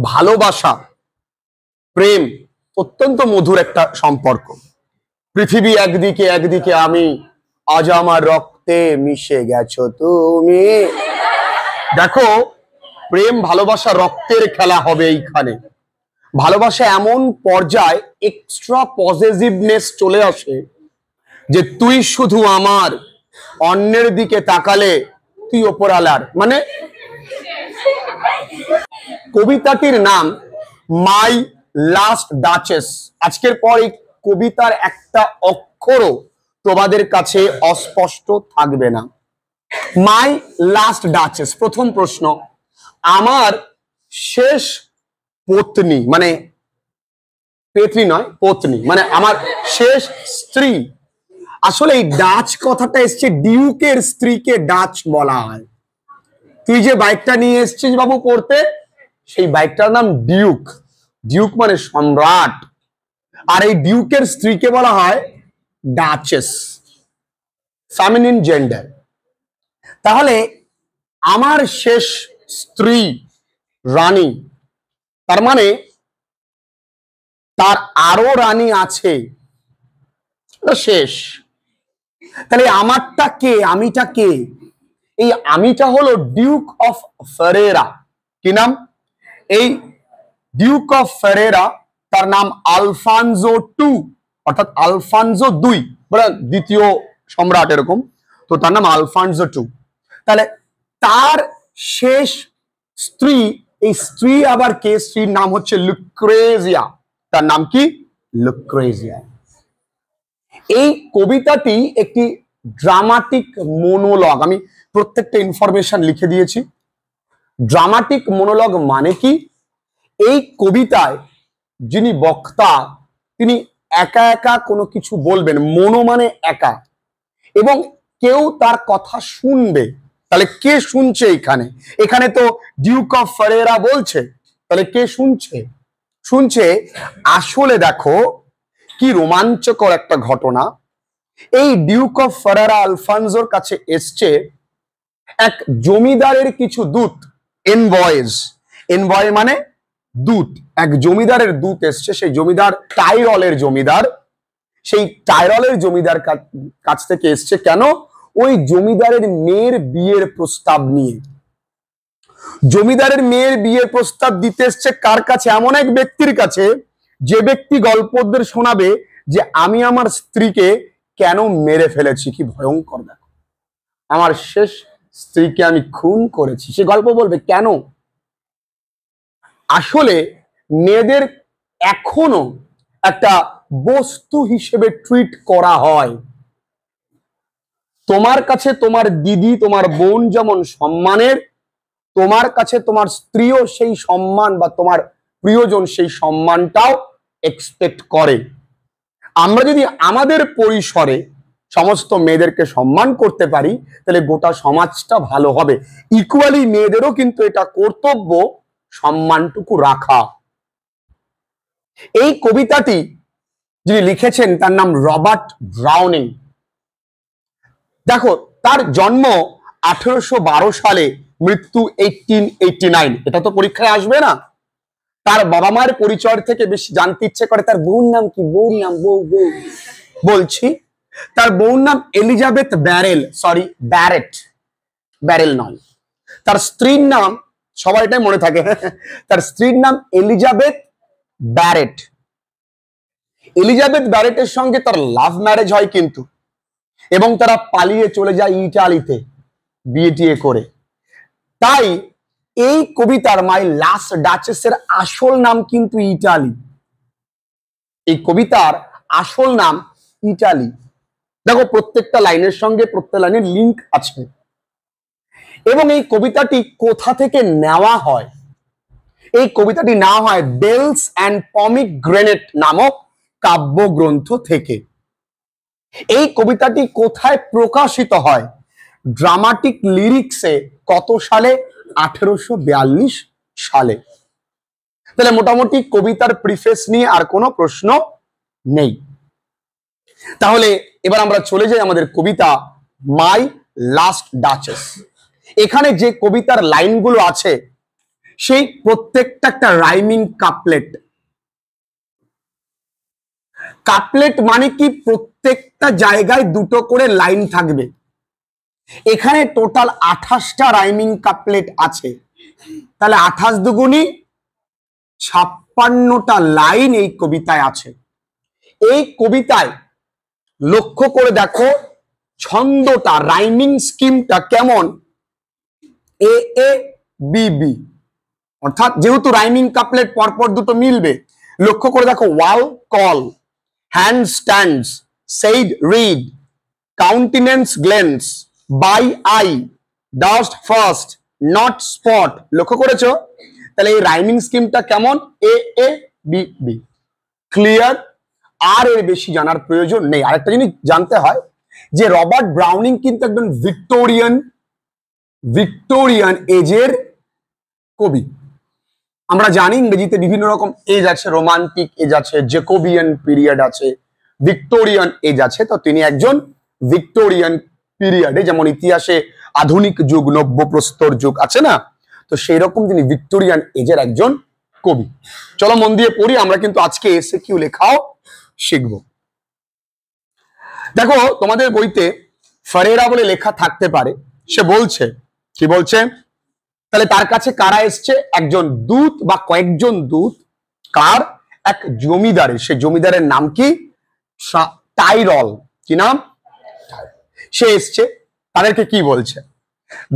ভালোবাসা, প্রেম অত্যন্ত মধুর একটা সম্পর্ক। পৃথিবী একদিকে একদিকে আমি, আজ আমার রক্তে মিশে গেছো তুমি। দেখো, প্রেম ভালোবাসা রক্তের খেলা হবে এইখানে। ভালোবাসা এমন পর্যায়ে এক্সট্রা পজিটিভনেস চলে আসে যে তুই শুধু আমার, অন্যের দিকে তাকালে তুই ওপরালার। মানে কবিতাটির নাম মাই লাস্ট ডাচেস। আজকের পর এই কবিতার একটা অক্ষরও তোমাদের কাছে অস্পষ্ট থাকবে না। মাই লাস্ট ডাচেস। প্রথম প্রশ্ন, আমার শেষ পত্নী, মানে পেত্নী নয়, পত্নী মানে আমার শেষ স্ত্রী। আসলে এই ডাচ কথাটা এসছে, ডিউকের স্ত্রীকে ডাচ বলা হয়। তুই যে বাইকটা নিয়ে এসছিস বাবু পড়তে, সেই বাইকটার নাম ডিউক। ডিউক মানে সম্রাট, আর এই ডিউকের স্ত্রীকে বলা হয় ডাচেস, ফেমিনিন জেন্ডার। তাহলে আমার শেষ স্ত্রী রানী, তার মানে তার আরো রানী আছে, শেষ। তাহলে আমারটা কে, আমিটা কে? এই আমিটা হলো ডিউক অফ ফেরেরা। কি নাম? এই ডিউক অফ ফেরেরা, তার নাম আলফানজো টু, অর্থাৎ আলফানজো দুই, দ্বিতীয় সম্রাট এরকম, তো তার নাম আলফানজো টু। তাহলে তার শেষ স্ত্রী, এই স্ত্রী আবার কে? স্ত্রীর নাম হচ্ছে লুক্রেজিয়া। তার নাম কি? লুক্রেজিয়া। এই কবিতাটি একটি ড্রামাটিক মোনোলগ। আমি প্রত্যেকটা ইনফরমেশন লিখে দিয়েছি। ড্রামাটিক মোনোলগ মানে কি? এই কবিতায় যিনি বক্তা, তিনি একা একা কোনো কিছু বলবেন। মোনো মানে একা, এবং কেউ তার কথা শুনবে। তাহলে কে শুনছে এখানে? এখানে তো ডিউক অফ ফেরেরা বলছে, তাহলে কে শুনছে? শুনছে। আসলে দেখো কি রোমাঞ্চকর একটা ঘটনা। এই ডিউক অফ ফেরেরা আলফানজোর কাছে এসছে এক জমিদারের কিছু দূত, এনভয়েজ। এনভয় মানে দূত। এক জমিদারের দূত এসছে। সেই জমিদার টাইরলের জমিদার। সেই টাইরলের জমিদার কাছ থেকে এসছে কেন? ওই জমিদারের মেয়ের বিয়ের প্রস্তাব নিয়ে। জমিদারের মেয়ের বিয়ের প্রস্তাব দিতে এসছে কার কাছে? এমন এক ব্যক্তির কাছে, যে ব্যক্তি গল্পদের শোনাবে যে আমি আমার স্ত্রীকে কেন মেরে ফেলেছি। কি ভয়ঙ্কর! দেখো, আমার শেষ স্ত্রীকে আমি খুন করেছি, সে গল্প বলবে কেন। আসলে মেয়েদের এখনো একটা বস্তু হিসেবে ট্রিট করা হয়। তোমার কাছে তোমার দিদি, তোমার বোন যেমন সম্মানের, তোমার কাছে তোমার স্ত্রীও সেই সম্মান, বা তোমার প্রিয়জন সেই সম্মানটাও এক্সপেক্ট করে। আমরা যদি আমাদের পরিসরে সমস্ত মেয়েদেরকে সম্মান করতে পারি, তাহলে গোটা সমাজটা ভালো হবে। ইকুয়ালি মেয়েদেরও কিন্তু এটা কর্তব্য সম্মানটুকু রাখা। এই কবিতাটি যিনি লিখেছেন তার নাম রবার্ট ব্রাউনিং। দেখো, তার জন্ম 1812 সালে, মৃত্যু 1889। এটা তো পরীক্ষায় আসবে না। তার বাবা মায়ের পরিচয় থেকে বেশি জানতে ইচ্ছে করে তার বউর নাম কি। বউর নাম বলছি, তার বউর নাম Elizabeth barrel, sorry Barrett, barrel নয়। তার স্ত্রীর নাম, সবার এটাই মনে থাকে, তার স্ত্রীর নাম এলিজাবেথ ব্যারেট। এলিজাবেথ ব্যারেটের সঙ্গে তার লাভ ম্যারেজ হয় কিন্তু, এবং তারা পালিয়ে চলে যায় ইটালিতে বিয়ে টিয়ে করে। তাই এই কবিতার মাই লাস্ট ডাচেসের আসল নাম কিন্তু ইটালি। এই কবিতার আসল নাম ইটালি। দেখো, প্রত্যেকটা লাইনের সঙ্গে প্রত্যেক লাইনের লিঙ্ক আছে। এবং এই কবিতাটি কোথা থেকে নেওয়া হয়? এই কবিতাটি নেওয়া হয় বেলস অ্যান্ড পমিগ্রেনেট নামক কাব্যগ্রন্থ থেকে। এই কবিতাটি কোথায় প্রকাশিত হয়? ড্রামাটিক লিরিক্সে। কত সালে? 1842 সালে। তাহলে মোটামুটি কবিতার প্রিফেস নিয়ে আর কোনো প্রশ্ন নেই। তাহলে এবার আমরা চলে যাই আমাদের কবিতা মাই লাস্ট ডাচেস। এখানে যে কবিতার লাইনগুলো আছে, সেই প্রত্যেকটা একটা রাইমিং কাপলেট। কাপলেট মানে কি, প্রত্যেকটা জায়গায় দুটো করে লাইন থাকবে। এখানে টোটাল 28টা রাইমিং কাপলেট আছে, তাহলে 28 দুগুণী 56টা লাইন এই কবিতায় আছে। এই কবিতায় লক্ষ্য করে দেখো ছন্দটা, রাইমিং স্কিমটা কেমন। এ এ বি বি, অর্থাৎ যেহেতু রাইমিং কাপলেট পরপর দুটো মিলবে, লক্ষ্য করে দেখো wall call, hand stands, said read, countenance glance, by I, durst first, not spot. লক্ষ্য করেছো? তাহলে এই রাইমিং স্কিমটা কেমন, a a b b, clear? আর এর বেশি জানার প্রয়োজন নেই। আরেকটা জিনিস জানতে হয় যে রবার্ট ব্রাউনিং কিন্তু একজন ভিক্টোরিয়ান এজের কবি। আমরা জানি ইংরেজিতে বিভিন্ন রকম এজ আছে, রোমান্টিক এজ আছে, জেকোবিয়ান পিরিয়ড আছে, ভিক্টোরিয়ান এজ আছে। তো তিনি একজন ভিক্টোরিয়ান পিরিয়ডে, যেমন ইতিহাসে আধুনিক যুগ, নব্যপ্রস্তর যুগ আছে না, তো সেই রকম তিনি ভিক্টোরিয়ান এজের একজন কবি। চলো মন দিয়ে পড়ি, আমরা কিন্তু আজকে এসএকিউ লেখাও শিখব। দেখো তোমাদের বইতে ফারেরা বলে লেখা থাকতে পারে। সে বলছে, কি বলছে, তাহলে তার কাছে কারা এসছে, একজন দূত বা কয়েকজন দূত, কার, এক জমিদারের। সে জমিদারের নাম কি, টাইরল। কি নাম? সে এসছে, তাদেরকে কি বলছে,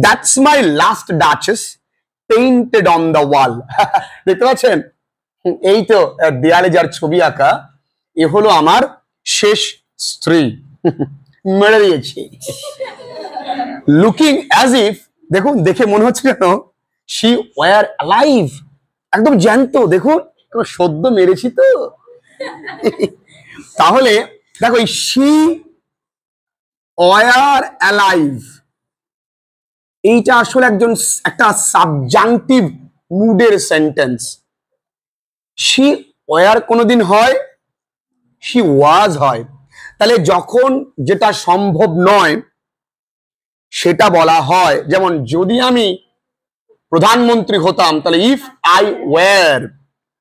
that's my last duchess painted on the wall. দেখতে পাচ্ছেন, এই তো দেয়ালে যার ছবি আঁকা, এ হলো আমার শেষ স্ত্রী, মেরে দিয়েছি। লুকিং অ্যাজ ইফ, দেখুন দেখে মনে হচ্ছে কেন, শি ওয়ার অ্যালাইভ, একদম জ্যান্ত। দেখুন সদ্য মেরেছি তো। তাহলে দেখো এই শি ওয়ার অ্যালাইভ, এইটা আসলে একটা সাবজাংটিভ মুডের সেন্টেন্স। শি ওয়ার কোনোদিন হয়, শি ওয়াজ হয়। তাহলে যখন যেটা সম্ভব নয় সেটা বলা হয়, যেমন যদি আমি প্রধানমন্ত্রী হতাম, তাহলে if I were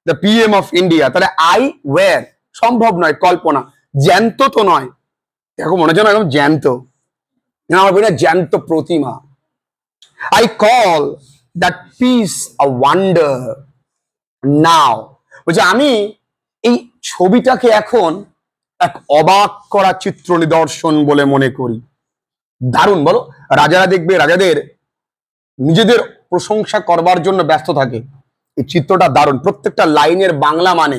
the PM of India, তাহলে আই ওয়ার সম্ভব নয়, কল্পনা, জ্যান্ত তো নয়। দেখো মনে হচ্ছে না একদম জ্যান্ত, আমার বই না জ্যান্ত প্রতিমা। I call that piece a wonder now, বলছে আমি এই ছবিটাকে এখন এক অবাক করা চিত্র নিদর্শন বলে মনে করি। দারুণ বলো? রাজারা দেখবে, রাজাদের নিজেদের প্রশংসা করবার জন্য ব্যস্ত থাকে। এই চিত্রটা দারুণ, প্রত্যেকটা লাইনের বাংলা মানে,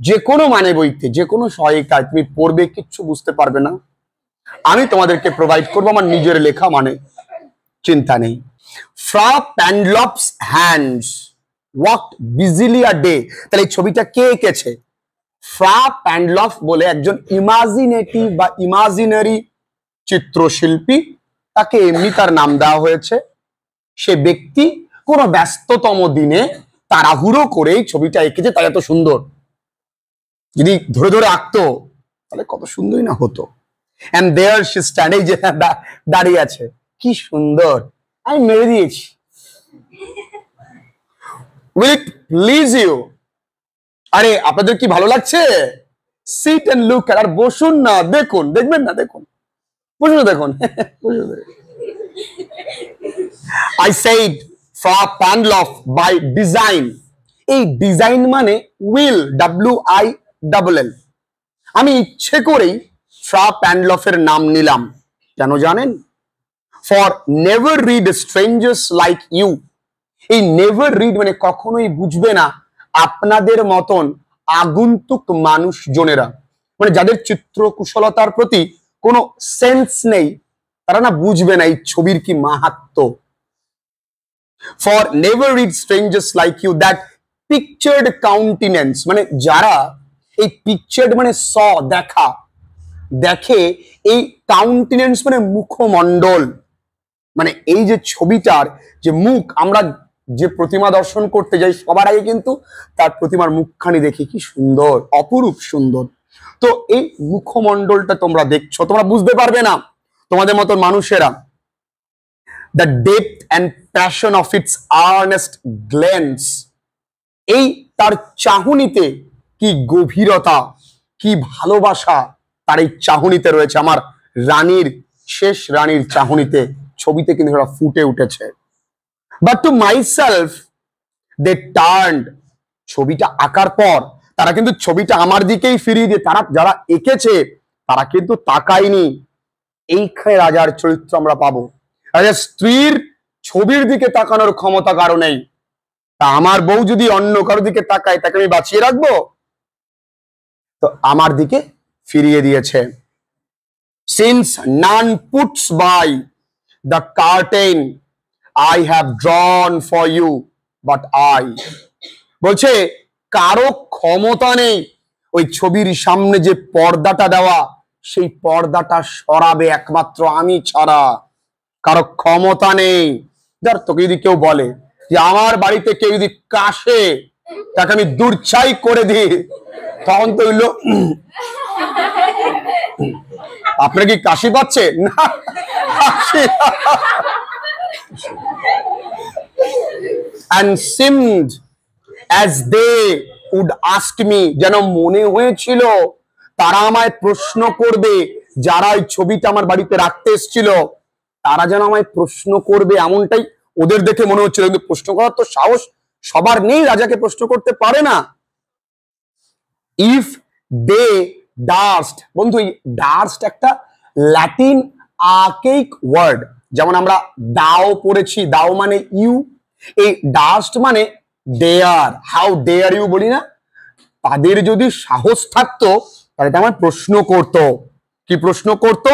যে কোনো মানে বইতে, যে কোনো সহায়িকায় তুমি পড়বে, কিচ্ছু বুঝতে পারবে না, আমি তোমাদেরকে প্রোভাইড করবো আমার নিজের লেখা মানে, চিন্তা নেই। ফ্রা প্যান্ডলফস হ্যান্ডস ওয়াকড বিজিলি আ ডে, তাহলে এই ছবিটা কে এঁকেছে? ফ্রা প্যান্ডলফ বলে একজন ইমাজিনেটিভ বা ইমাজিনারি চিত্রশিল্পী, তাকে এমনি তার নাম দেওয়া হয়েছে। সে ব্যক্তি কোনো ব্যস্ততম দিনে তাড়াহুড়ো করে ছবিটা এঁকেছে, তাই এত সুন্দর। যদি ধরে ধরে আঁকতো তাহলে কত সুন্দরই না হতো। এন্ড দেয়ার শি স্ট্যান্ড, এই যে দাঁড়িয়ে আছে, কি সুন্দর, আমি মেরে দিয়েছি। উইল ইট প্লিজ ইউ, আরে আপনাদের কি ভালো লাগছে? সিট এন্ড লুক, আর বসুন না, দেখুন, দেখবেন না, দেখুন, বসুন, দেখুন। I said for Pandlof by design, এই ডিজাইন মানে উইল, WILL। আমি ইচ্ছে করেই ফ্রা প্যান্ডলফের নাম নিলাম, কেন জানেন? For never read strangers like you. এই নেভার রিড মানে কখনোই বুঝবে না আপনাদের মতন আগন্তুক মানুষজনেরা, মানে যাদের চিত্র কুশলতার প্রতি কোনো সেন্স নেই, তারা না বুঝবে না এই ছবির কি মাহাত্ম্য। For never read strangers like you that pictured countenance, মানে যারা এই পিকচার্ড মানে দেখা, দেখে, এই কাউন্টিনেন্স মানে মুখমণ্ডল, মানে এই যে ছবিটার যে মুখ, আমরা যে প্রতিমা দর্শন করতে যাই সবার আগে কিন্তু তার প্রতিমার মুখখানি দেখি, কি সুন্দর, অপরূপ সুন্দর। তো এই মুখমণ্ডলটা তোমরা দেখছো, তোমরা বুঝতে পারবে না তোমাদের মতন মানুষেরা। The depth and passion of its earnest glance, এই তার চাহনিতে কি গভীরতা, কি ভালোবাসা তার এই চাহনিতে রয়েছে। আমার রানীর, শেষ রানীর চাহনিতে ছবিতে কিন্তু সেটা ফুটে উঠেছে। But to myself they turned, ছবিটা আঁকার পর তারা কিন্তু ছবিটা আমার দিকেই ফিরিয়ে দিয়ে, তারা যারা এঁকেছে তারা কিন্তু তাকায়নি। এইখানে রাজার চরিত্র আমরা পাবো। রাজার স্ত্রীর ছবির দিকে তাকানোর ক্ষমতা কারো নেই। তা আমার বউ যদি অন্য কারো দিকে তাকায়, তাকে আমি বাঁচিয়ে রাখবো? তো আমার দিকে ফিরিয়ে দিয়েছে। Since none puts by the curtain I have drawn for you but I, বলছে কারো ক্ষমতা নেই ওই ছবির সামনে যে পর্দাটা দেওয়া, সেই পর্দাটা সরাবে একমাত্র আমি ছাড়া। কারো ক্ষমতা নেই। যার তোকে যদি কেউ বলে যে আমার বাড়িতে কেউ যদি কাশে, তাকে আমি দূরছাই করে দিই, তখন তো হইলো আপনার কি কাশি পাচ্ছে না? and seemed as they would ask me, যেন মনে হয়েছিল তারা আমায় প্রশ্ন করবে, যারা এই ছবিটা আমার বাড়িতে রাখতে এসেছিল তারা যেন আমায় প্রশ্ন করবে, এমনটাই ওদের দেখে মনে হচ্ছিল। কিন্তু প্রশ্ন করার তো সাহস সবার নেই, রাজাকে প্রশ্ন করতে পারে না। ইফ দে ডাস্ট, বন্ধু এই ডাস্ট একটা ল্যাটিন আর্কেইক ওয়ার্ড। যেমন আমরা দাও পড়েছি, দাও মানে ইউ, এই ডাস্ট মানে ডেয়ার, হাউ ডেয়ার ইউ বলি না? তাদের যদি সাহস থাকতো তাহলে আমার প্রশ্ন করত। কি প্রশ্ন করত?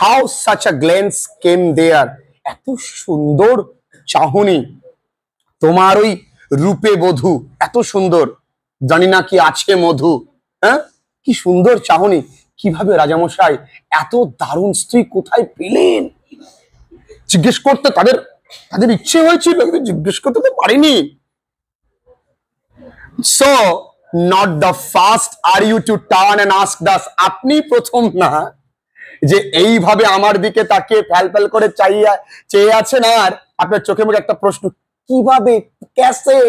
হাউ সাচ আ গ্ল্যান্স কেম দেয়ার, এত সুন্দর চাহনি তোমার ওই রূপে বধূ, এত সুন্দর, জানি না কি আছে মধু, হ্যাঁ কি সুন্দর চাহনি, কিভাবে রাজামশাই এত দারুণ স্ত্রী কোথায় পেলেন? জিজ্ঞেস করতে তাদের তাদের ইচ্ছে হয়েছিল, কিন্তু জিজ্ঞেস করতে তো পারিনি। So not the first are you to turn and ask thus, আপনি প্রথম না যে এইভাবে আমার দিকে তাকিয়ে ফ্যাল ফ্যাল করে চেয়ে আছেন, আর আপনার চোখে মুখে একটা প্রশ্ন, কিভাবে, ক্যাসে,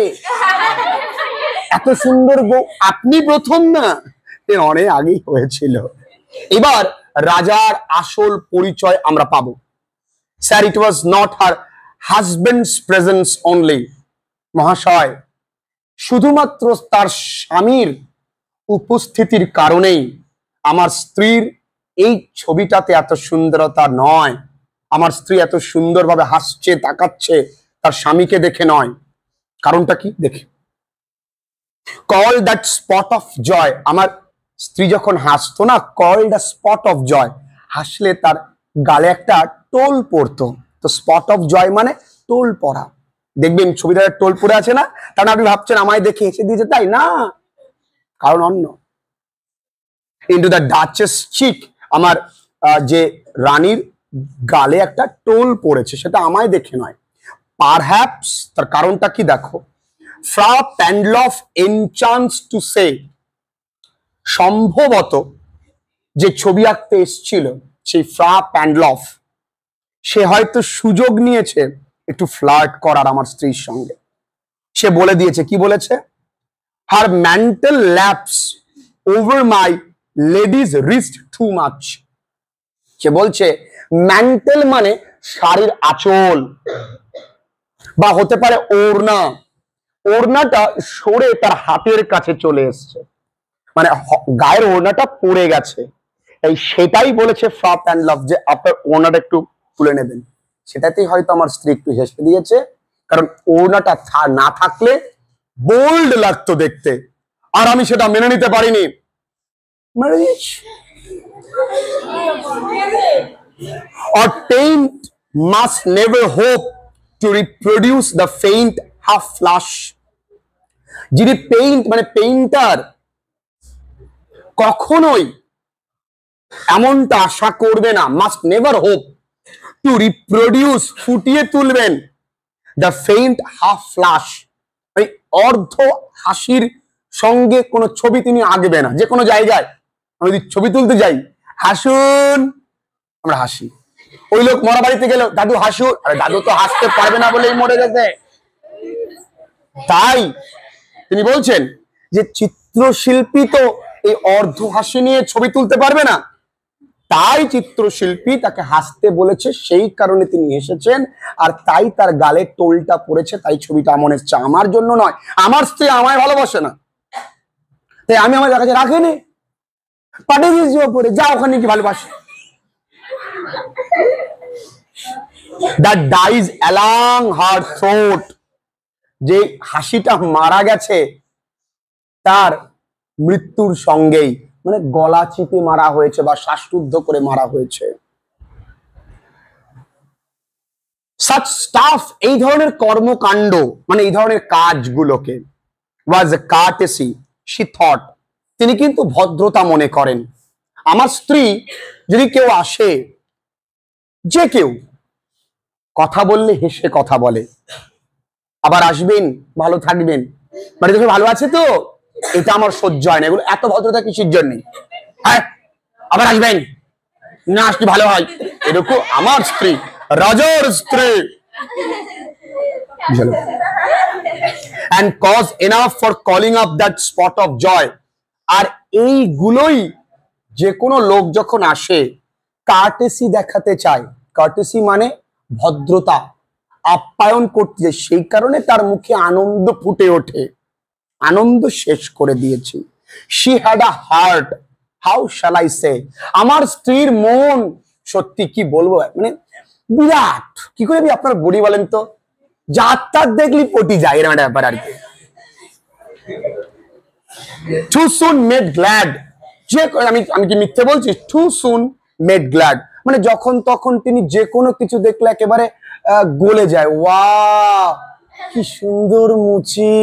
এত সুন্দর বউ আপনি প্রথম না, অনেক আগেই হয়েছিল। এবার রাজার আসল পরিচয় আমরা পাবো। Sir, it was not her husband's presence only, মহাশয় শুধুমাত্র তার স্বামীর উপস্থিতির কারণেই আমার স্ত্রীর এই ছবিটাতে এত সুন্দরতা নয়। আমার স্ত্রী এত সুন্দরভাবে হাসছে, তাকাচ্ছে তার স্বামীকে দেখে নয়। কারণটা কি দেখে, call that spot of joy, আমার স্ত্রী যখন হাসতো না, call the spot of joy, হাসলে তার গালে একটা টোল পড়তো। তো স্পট অফ জয় মানে টোল পড়া। দেখবেন ছবিটা টোল পড়ে আছে না, তাহলে আপনি ভাবছেন আমায় দেখে হেসে দিয়েছে, তাই না, কারণ অন্য। ইন্টু দ্য ডাচেস চিক, আমার যে রানীর গালে একটা টোল পড়েছে, সেটা আমায় দেখে নয়। পারহ্যাপস, তার কারণটা কি দেখো, ফ্রা প্যান্ডলফ এনচান্স টু সে, সম্ভবত যে ছবি আঁকতে এসেছিল সেই ফ্রা প্যান্ডলফ, সে হয়তো সুযোগ নিয়েছে একটু ফ্লার্ট করার আমার স্ত্রীর সঙ্গে। সে বলে দিয়েছে, কি বলেছে, her mantle laps over my lady's wrist too much. সে বলছে ম্যান্টেল মানে শাড়ির আঁচল, বা হতে পারে ওড়না, ওড়নাটা সরে তার হাতের কাছে চলে এসছে, মানে গায়ের ওড়নাটা পড়ে গেছে। এই সেটাই বলেছে ফ্রা প্যান্ডলফ, যে আপনার ওড়নাটা একটু তুলে নেবেন। সেটাতেই হয়তো আমার স্ত্রী একটু হেসে দিয়েছে, কারণ ওড়নাটা না থাকলে বোল্ড লাগতো দেখতে, আর আমি সেটা মেনে নিতে পারিনি। Or taint must never hope to reproduce the faint half flush. যিনি পেইন্ট মানে পেইন্টার, কখনোই এমনটা আশা করবে না, must never hope to reproduce, ফুটিয়ে তুলবেন, দ্য ফেইন্ট হাফ ফ্লাশ, এই অর্ধ হাসির সঙ্গে কোনো ছবি তিনি আঁকবে না। যে কোনো জায়গায় আমি যদি ছবি তুলতে যাই, হাসুন, আমরা হাসি, ওই লোক মরা বাড়িতে গেল, দাদু হাসু, আরে দাদু তো হাসতে পারবে না বলেই মরে গেছে। তাই তিনি বলছেন যে চিত্রশিল্পী তো এই অর্ধ হাসি নিয়ে ছবি তুলতে পারবে না, তাই চিত্রশিল্পী তাকে হাসতে বলেছে, সেই কারণে তিনি এসেছেন, আর তাই তার গালে টোলটা পড়েছে, তাই ছবিটা এমন এসছে। আমার জন্য নয়, আমার স্ত্রী আমায় ভালোবাসে না, তাই আমি আমার কাছে রাখিনি, পাঠিয়ে দিয়েছি ওপরে, যা ওখানে কি ভালোবাসে। That dies along her throat, যে হাসিটা মারা গেছে তার মৃত্যুর সঙ্গেই, মানে গলা চিপে মারা হয়েছে বা শ্বাসরুদ্ধ করে মারা হয়েছে। such stuff, এই ধরনের কর্মকাণ্ড, মানে এই ধরনের কাজগুলোকে was a courtesy she thought, তিনি কিন্তু ভদ্রতা মনে করেন। আমার স্ত্রী যদি কেউ আসে, যে কেউ কথা বললে হেসে কথা বলে, আবার আসবেন, ভালো থাকবেন, মানে দেখে ভালো আছে তো, এটা আমার সহ্য হয় না, এগুলো এত ভদ্রতা কিসের জন্য, হ্যাঁ আবার আসবেন না, আসলে ভালো হয়, এরকম আমার স্ত্রী, রাজার স্ত্রী। and cause enough for calling up that spot of joy, আর এইগুলোই যে কোনো লোক যখন আসে কার্টেসি দেখাতে চায়, কার্টেসি মানে ভদ্রতা, আপ্যায়ন করতে, সেই কারণে তার মুখে আনন্দ ফুটে ওঠে, আনন্দ শেষ করে দিয়েছি। she had a heart, how shall I say, আমার স্ত্রীর মন, সত্যি কি বলবো, মানে বিরাট, কি করে আপনার বডি বলেন তো, যার তার দেখলি পটি যায়, এরকম একটা ব্যাপার আর কি। too soon made glad, যে আমি কি মিথ্যে বলছি, too soon made glad মানে যখন তখন তিনি যে কোনো কিছু দেখলে একেবারে গলে যায়, ওয়াও কি সুন্দর মুচি,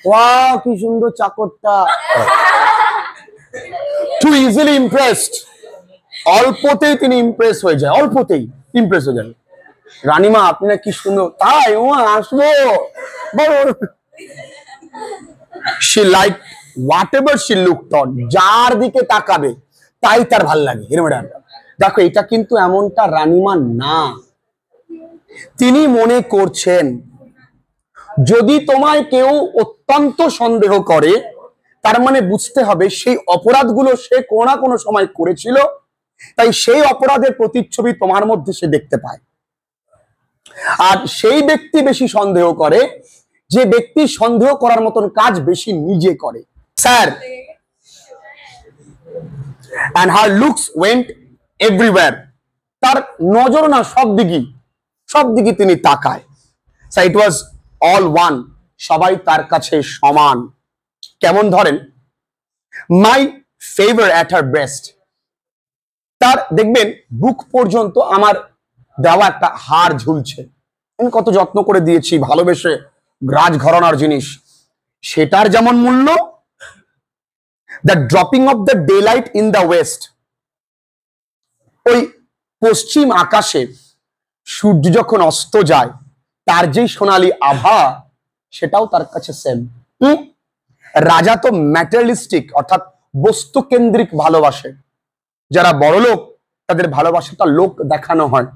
ওয়াও কি সুন্দর চাকরটা, too easily impressed, অল্পতেই তিনি ইমপ্রেস হয়ে যায়, অল্পতেই ইমপ্রেস হয়ে যায়। রানীমা আপনি না কি সুন্দর, তাই ও আসবো, she liked whatever she looked on, যার দিকে তাকাবে তাই তার ভাল লাগে, দেখো এটা কিন্তু এমনটা রানীমা না, তিনি মনে করছেন যদি তোমায় কেউ অত্যন্ত সন্দেহ করে, তার মানে বুঝতে হবে সেই অপরাধগুলো সে কোনো না কোনো সময় করেছিল, তাই সেই অপরাধের প্রতিচ্ছবি তোমার মধ্যে সে দেখতে পায়। আর সেই ব্যক্তি বেশি সন্দেহ করে যে ব্যক্তি সন্দেহ করার মতন কাজ বেশি নিজে করে। Sir, and her looks went everywhere, তার নজর না সব দিকে তিনি তাকায়। So it was all one, সবাই তার কাছে সমান। কেমন ধরেন, my favor at her breast, তার দেখবেন বুক পর্যন্ত আমার দেওয়া একটা হার ঝুলছে, আমি কত যত্ন করে দিয়েছি, ভালোবেসে, রাজ ঘরানার জিনিস, সেটার যেমন মূল্য, the dropping of the daylight in the west, ওই পশ্চিম আকাশে সূর্য যখন অস্ত যায় তার যে সোনালী আভা, সেটাও তার কাছে সেম। রাজা তো ম্যাটেরিয়ালিস্টিক অর্থাৎ বস্তু কেন্দ্রিক ভালোবাসে, যারা বড় লোক তাদের ভালোবাসাটা লোক দেখানো হয়,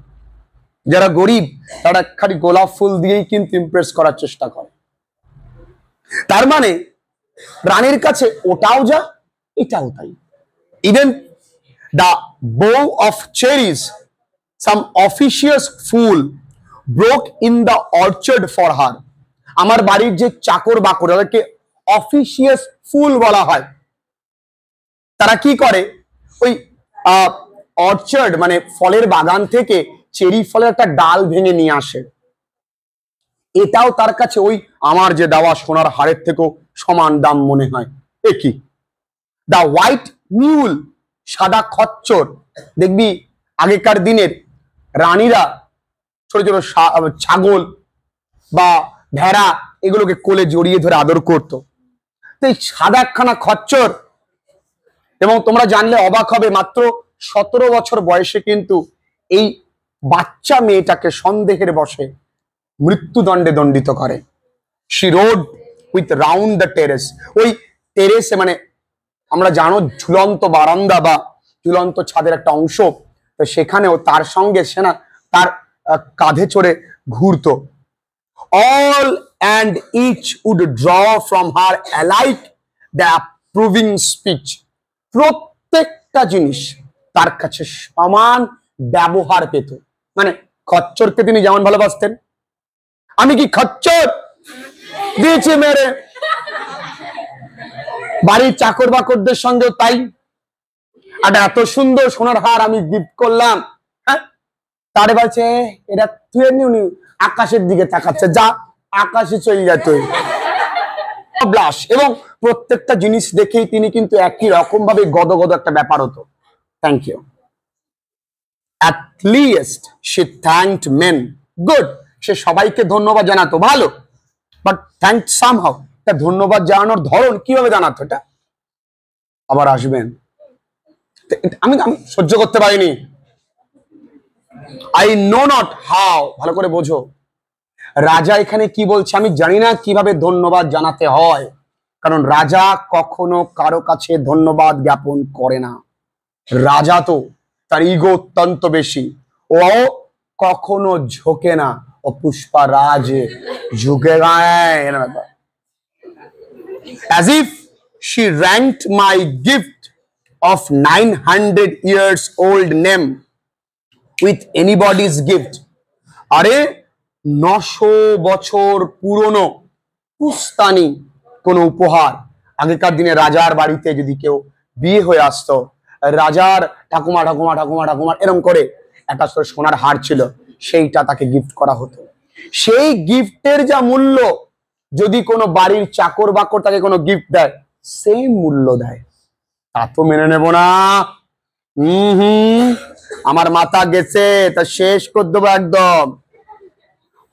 যারা গরিব তারা খালি গোলাপ ফুল দিয়েই কিন্তু ইমপ্রেস করার চেষ্টা করে। তার মানে রানীর কাছে ওটাও যা এটাও তাই। Even the bow of cherries some officious fool broke in the orchard for her, আমার বাড়ির যে চাকর বাকর তাদেরকে অফিসিয়াস ফুল বলা হয়, তারা কি করে ওই অর্চার্ড মানে ফলের বাগান থেকে চেরি ফলের একটা ডাল ভেঙে নিয়ে আসে, এটাও তার কাছে ওই আমার যে দেওয়া সোনার হারের থেকেও সমান দাম মনে হয়। এ কি, দা হোয়াইট মিউল, সাদা খচ্চর, দেখবি আগেকার দিনের রানীরা ছোট ছোট ছাগল বা ভেড়া এগুলোকে কোলে জড়িয়ে ধরে আদর করত, তো এই সাদা একখানা খচ্চর, এবং তোমরা জানলে অবাক হবে মাত্র 17 বছর বয়সে কিন্তু এই বাচ্চা মেয়েটাকে সন্দেহের বশে মৃত্যুদণ্ডে দণ্ডিত করে। she rode with round the terrace, ওই টেরেসে মানে আমরা জানো ঝুলন্ত বারান্দা বা ঝুলন্ত ছাদের একটা অংশ, তো সেখানেও তার সঙ্গে সেনা তার কাঁধে চড়ে ঘুরতো। All and each would draw from her alike the approving speech. প্রত্যেকটা জিনিস তার কাছে সমান ব্যবহার পেত। মানে খচ্চরকে তিনি যেমন ভালোবাসতেন, আমি কি খচ্চর দিয়েছি মেরে, বাড়ির চাকর বাকরদের সঙ্গেও তাই। আর এত সুন্দর সোনার হার আমি গিফট করলাম, হ্যাঁ, তারে বলছে এটা তুই উনি আকাশের দিকে তাকাচ্ছে, যা আকাশে চলে যেত ব্লাশ। এবং প্রত্যেকটা জিনিস দেখেই তিনি কিন্তু একই রকম ভাবে গদগদ একটা ব্যাপার হতো। Thank you. At least she thanked men. Good. সে সবাইকে ধন্যবাদ জানাতো, ভালো। But thanked somehow. তা ধন্যবাদ জানানোর ধরন কিভাবে জানাতো এটা আবার আসবেন। আমি সহ্য করতে পারিনি। I know not how. ভালো করে বোঝো, রাজা এখানে কি বলছে, আমি জানি না কিভাবে ধন্যবাদ জানাতে হয়, কারণ রাজা কখনো কারো কাছে ধন্যবাদ জ্ঞাপন করে না। রাজা তো তার ইগো অত্যন্ত বেশি, ও কখনো ঝোঁকে না, ও পুষ্পা রাজ ঝুঁকে গায়। As if she ranked my gift of 900 years old name with anybody's gift. আরে 900 বছর পুরনো পুস্তানি কোন উপহার। আগেকার দিনে রাজার বাড়িতে যদি কেউ বিয়ে হয়ে আসতো, রাজার ঠাকুমা ঠাকুমা ঠাকুমা ঠাকুমা এরকম করে একটা সোনার হার ছিল, সেইটা তাকে গিফট করা হতো। সেই গিফটের যা মূল্য, যদি কোনো বাড়ির চাকর বাকর তাকে কোনো গিফট দেয়, সেই মূল্য দেয়। তা তো মেনে নেব না। আমার মাথা গেছে, তা শেষ করে দেবো একদম।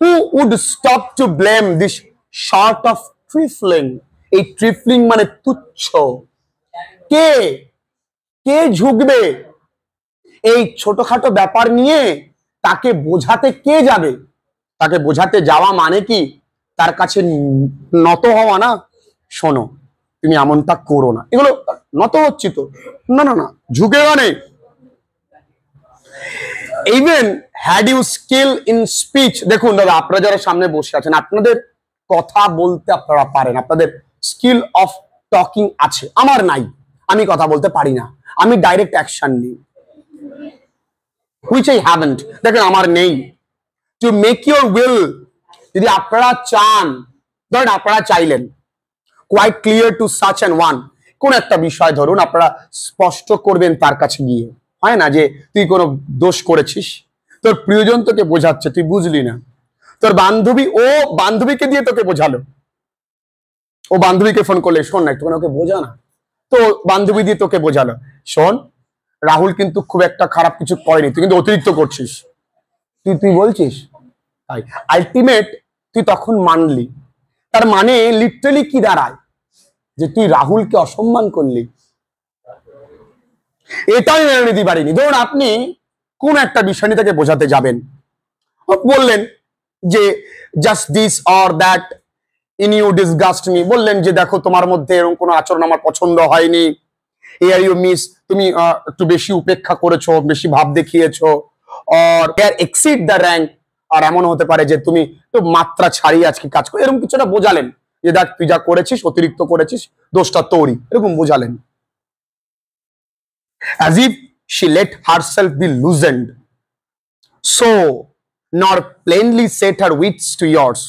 Who would stop to blame this sort of trifling? এই ট্রিফলিং মানে তুচ্ছ। কে কে ঝুঁকবে এই ছোটখাটো ব্যাপার নিয়ে? তাকে বোঝাতে কে যাবে? তাকে বোঝাতে যাওয়া মানে কি তার কাছে নত হওয়া না? শোনো, তুমি এমনটা করো না, এগুলো নত হচ্ছি তো, না না না, ঝুঁকে গানে। Even had you skill in speech, দেখুন দাদা, আপনারা যারা সামনে বসে আছেন, আপনাদের কথা বলতে আপনারা পারেন, আপনাদের স্কিল অফ টকিং আছে, আমার নাই, আমি কথা বলতে পারি না, আমি ডাইরেক্ট অ্যাকশন নিই, which I haven't। দেখেন আমার নেই। To make your will, যদি আপনারা চান, ধরেন আপনারা চাইলেন quite clear to such an one, কোন একটা বিষয় ধরুন আপনারা স্পষ্ট করবেন তার কাছে গিয়ে, হয় না যে তুই কোনো দোষ করেছিস, তোর প্রিয়জন তোকে বোঝাচ্ছে, তুই বুঝলি না, তোর বান্ধবী ও বান্ধবীকে দিয়ে তোকে বোঝালো, ও বান্ধবীকে ফোন করলে, শোন না একটু ওকে বোঝা না, তো বান্ধবী দিয়ে তোকে বোঝালো, শোন রাহুল কিন্তু খুব একটা খারাপ কিছু করেনি, তুই কিন্তু অতিরিক্ত করছিস, তুই বলছিস তাই। আলটিমেট তুই তখন মানলি, তার মানে লিটারালি কি দাঁড়ায় যে তুই রাহুলকে অসম্মান করলি। এটাই মেনে নিতে পারিনি। ধরুন আপনি কোন একটা বিষয় নিয়ে তাকে বোঝাতে যাবেন, বললেন যে just this or that in you disgust me, বললেন যে দেখো তোমার মধ্যে এরকম কোনো আচরণ আমার পছন্দ হয়নি, হিয়ার ইউ মিস, তুমি একটু বেশি উপেক্ষা করেছো, বেশি ভাব দেখিয়েছো, or here exceed the rank, আর এমন হতে পারে যে তুমি তো মাত্রা ছাড়িয়ে আজকে কাজ করো, এরকম কিছুটা বোঝালেন যে দেখ তুই যা করেছিস অতিরিক্ত করেছিস, দোষটা তোরই, এরকম বোঝালেন। As if she let herself be loosened, so nor plainly set her wits to yours.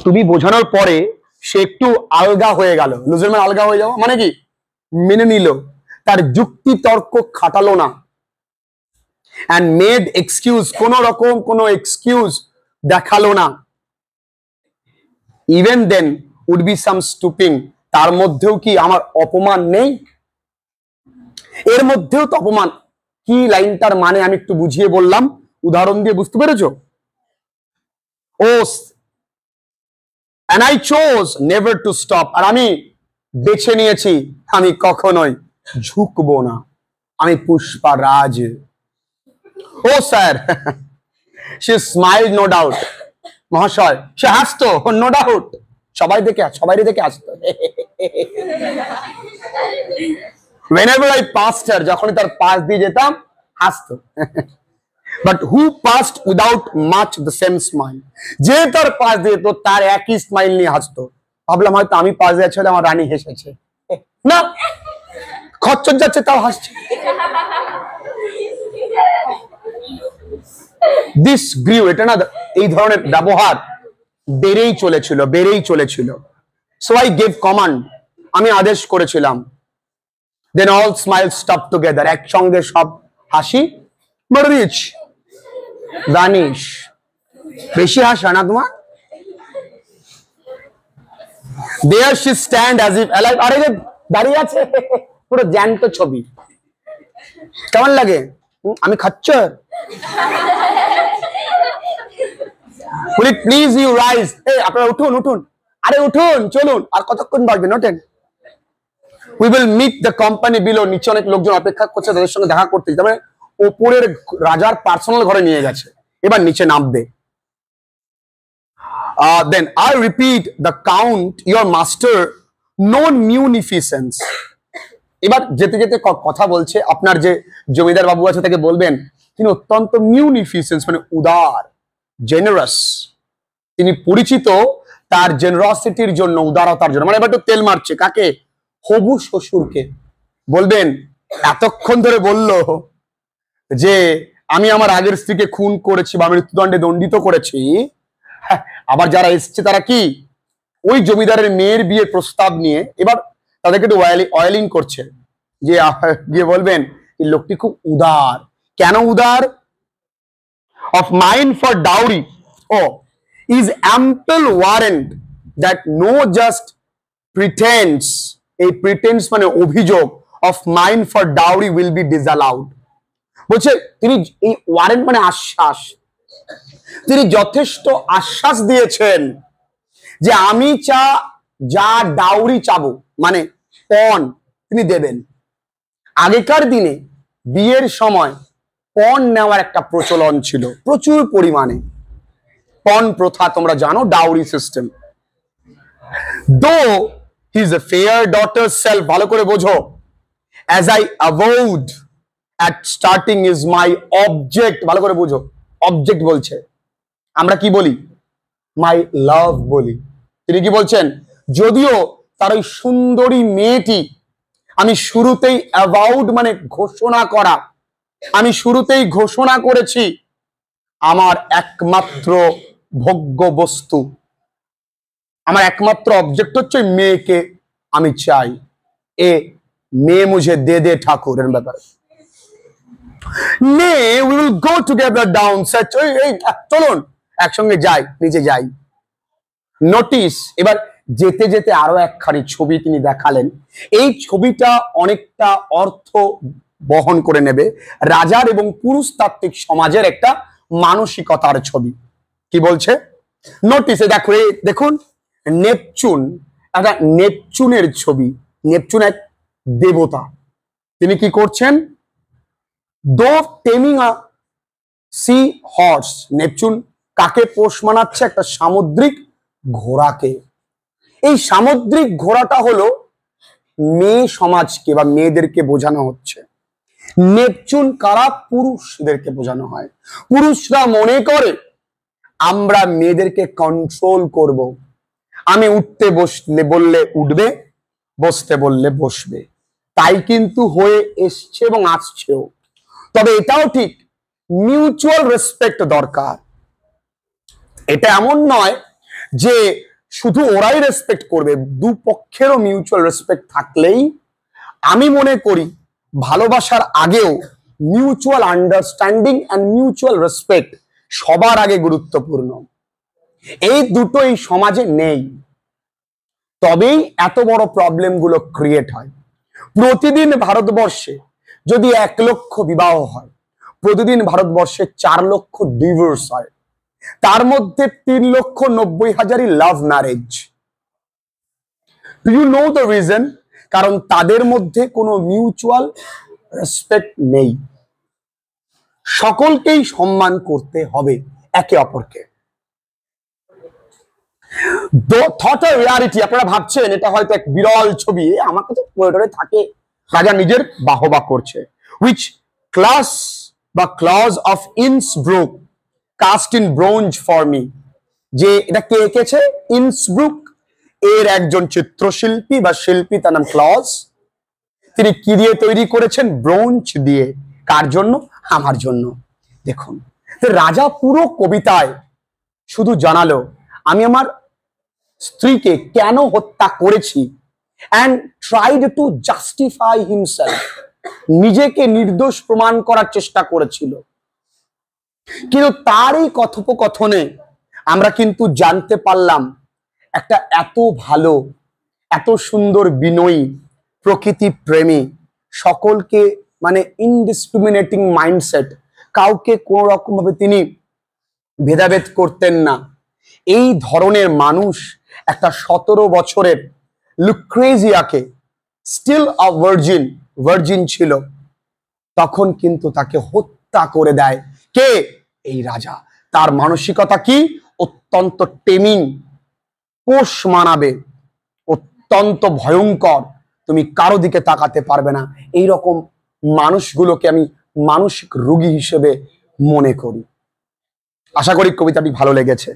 তুমি বোঝানোর পরে সে একটু আলগা হয়ে গেল, লুজেন মানে আলগা হয়ে যাওয়া মানে কি, মেনে নিল, তার যুক্তি তর্ক খাটালো না, and made excuse, কোন রকম কোন এক্সকিউজ দেখালো না। Even then would be some stooping, তার মধ্যেও কি আমার অপমান নেই? এর মধ্যেও তো অপমান। কি লাইনটার মানে আমি একটু বুঝিয়ে বললাম, উদাহরণ দিয়ে বুঝতে পেরেছো? ও and I chose never to stop, আর আমি বেছে নিয়েছি আমি কখনোই ঝুঁকবো না, আমি পুষ্পা রাজ। ও sir, she smiled no doubt, মহাশয় সে হাসতো no doubt, সবাই দেখে আসতো whenever I passed her, যখনই তার পাশ দিয়ে যেতাম হাসতো। But who passed without much the same smile? যে তার পাশ দিয়ে তো তার একই স্মাইল নিয়ে হাসতো। ভাবলাম হয়তো আমি পাশ দিয়ে ছিল, আমার রানী হেসেছে। না, খচ্চর যাচ্ছে তাও হাসছে। This grew, এটা না এই ধরনের ব্যবহার বেড়েই চলেছিল। So I gave command, আমি আদেশ করেছিলাম। Then all smiles stopped together, একসঙ্গে সব হাসি reach vanish। বেশি হাসা না তোমার? There she stand as if alive, আরে দাঁড়িয়ে আছে পুরো জ্যান্ত ছবি। কেমন লাগে? আমি খচ্চর? Will it please you rise? এই আপনারা উঠুন, আরে উঠুন, চলুন, আর কতক্ষণ বসবেন? ওঠেন। We will meet the company below, নিচে অনেক লোকজন অপেক্ষা করছে তাদের সঙ্গে দেখা করতে। তবে উপরের রাজার পার্সোনাল ঘরে নিয়ে গেছে, এবার নিচে নামবে। Then I repeat the count, your master no munificence। এবার যেতে যেতে কথা বলছে, আপনার যে জমিদার বাবু আছে তাকে বলবেন তিনি অত্যন্ত মিউনিফিসেন্স মানে উদার, জেনারাস। তিনি পরিচিত তার জেনারসিটির জন্য, উদারতার জন্য। মানে এবার একটু তেল মারছে কাকে? হবু শ্বশুরকে। বলবেন এতক্ষণ ধরে বলল যে আমি আমার আগের স্ত্রীকে খুন করেছি বা মৃত্যুদণ্ডে দণ্ডিত করেছি, আবার যারা এসছে তারা কি ওই জমিদারের মেয়ের বিয়ের প্রস্তাব নিয়ে এবার তাদেরকে একটু অয়েলিং করছে, যে গিয়ে বলবেন এই লোকটি খুব উদার। কেন উদার? অফ মাইন্ড ফর ডাউরি ও is ample warrant that no just pretence, এই প্রিটেন্স মানে অভিযোগ, of mind for dowry will be disallowed. বলছে তিনি এই ওয়ারেন্ট মানে আশ্বাস, তিনি যথেষ্ট আশ্বাস দিয়েছেন যে আমি যা ডাউরি চাবো মানে পণ তিনি দেবেন। আগেকার দিনে বিয়ের সময় পণ নেওয়ার একটা প্রচলন ছিল, প্রচুর পরিমাণে পণ প্রথা তোমরা জানো, dowry system. Though his a fair daughter self, ভালো করে বোঝো, as I avowed at starting is my object, ভালো করে বুঝো, অবজেক্ট বলছে। আমরা কি বলি? মাই লাভ বলি। তিনি কি বলছেন? যদিও তার ওই সুন্দরী মেয়েটি, আমি শুরুতেই অ্যাভাউড মানে ঘোষণা করা, আমি শুরুতেই ঘোষণা করেছি আমার একমাত্র ভোগ্য বস্তু, আমার একমাত্র অবজেক্ট হচ্ছে মেয়েকে আমি চাই, এ মেয়ে মুঝে দে ঠাকুরের ব্যাপারে। Nay, we will go together down such, চলুন একসঙ্গে যাই, নিচে যাই। নোটিস, এবার যেতে যেতে আরো একখানি ছবি তিনি দেখালেন। এই ছবিটা অনেকটা অর্থ বহন করে নেবে, রাজার এবং পুরুষতাত্ত্বিক সমাজের একটা মানসিকতার ছবি। কি বলছে? নোটিসে দেখো, দেখুন নেপচুন, একটা নেপচুনের ছবি। নেপচুন এক দেবতা, তিনি কি করছেন? দো টেমিং আ সি হর্স, নেপচুন কাকে পোষ মানাচ্ছে? একটা সামুদ্রিক ঘোড়াকে। এই সামুদ্রিক ঘোড়াটা হলো মেয়ে সমাজকে বা মেয়েদেরকে বোঝানো হচ্ছে। নেপচুন কারা? পুরুষদেরকে বোঝানো হয়। পুরুষরা মনে করে আমরা মেয়েদেরকে কন্ট্রোল করব, আমি উঠতে বললে উঠবে, বসতে বললে বসবে। তাই কিন্তু হয়ে এসছে এবং আসছেও। তবে এটাও ঠিক, মিউচুয়াল রেসপেক্ট দরকার। এটা এমন নয় যে শুধু ওরাই রেসপেক্ট করবে, দুপক্ষেরও মিউচুয়াল রেসপেক্ট থাকলেই আমি মনে করি ভালোবাসার আগেও mutual understanding and mutual respect সবার আগে গুরুত্বপূর্ণ। এই দুটো এই সমাজে নেই, তবেই এত বড় প্রবলেম গুলো ক্রিয়েট হয়। প্রতিদিন ভারতবর্ষে যদি 1 লক্ষ বিবাহ হয়, প্রতিদিন ভারতবর্ষে 4 লক্ষ ডিভোর্স হয়, তার মধ্যে 3,90,000 love marriage. You know the reason? কারণ তাদের মধ্যে কোনো মিউচুয়াল রেসপেক্ট নেই। সকলকেই সম্মান করতে হবে একে অপরকে। থট আর রিয়ালিটি, আপনারা ভাবছেন এটা হয়তো এক বিরল ছবি, আমার কাছে পোয়েটারে থাকে, রাজা নিজের বাহবা করছে। which class বা Claus of Innsbruck cast in bronze for me, যে এটা কে এঁকেছে? ইন্সব্রুক এর একজন চিত্রশিল্পী বা শিল্পী, তার নাম ক্লজ। তিনি কি দিয়ে তৈরি করেছেন? ব্রোঞ্জ দিয়ে। কার জন্য? আমার জন্য। দেখুন, রাজা পুরো কবিতায় শুধু জানালো আমি আমার স্ত্রীকে কেন হত্যা করেছি, and tried to justify himself, নিজেকে নির্দোষ প্রমাণ করার চেষ্টা করেছিল। কিন্তু তার এই কথোপকথনে আমরা কিন্তু জানতে পারলাম একটা এত ভালো, এত সুন্দর বিনয়ী, প্রকৃতি প্রেমী, সকলকে মানে ইনডিসক্রিমিনেটিং মাইন্ডসেট, কাউকে কোন রকম ভাবে তিনি ভেদাভেদ করতেন না, এই ধরনের মানুষ একটা 17 বছরের লুক্রেজিয়াকে, স্টিল আ ভার্জিন ছিল, তখন কিন্তু তাকে হত্যা করে দেয় কে? এই রাজা। তার মানসিকতা কি? অত্যন্ত টেমিং, পোষ মানাবে, অত্যন্ত ভয়ঙ্কর, তুমি কারো দিকে তাকাতে পারবে না, এই রকম মানুষগুলোকে আমি মানসিক রোগী হিসেবে মনে করি। আশা করি কবিতাটি ভালো লেগেছে।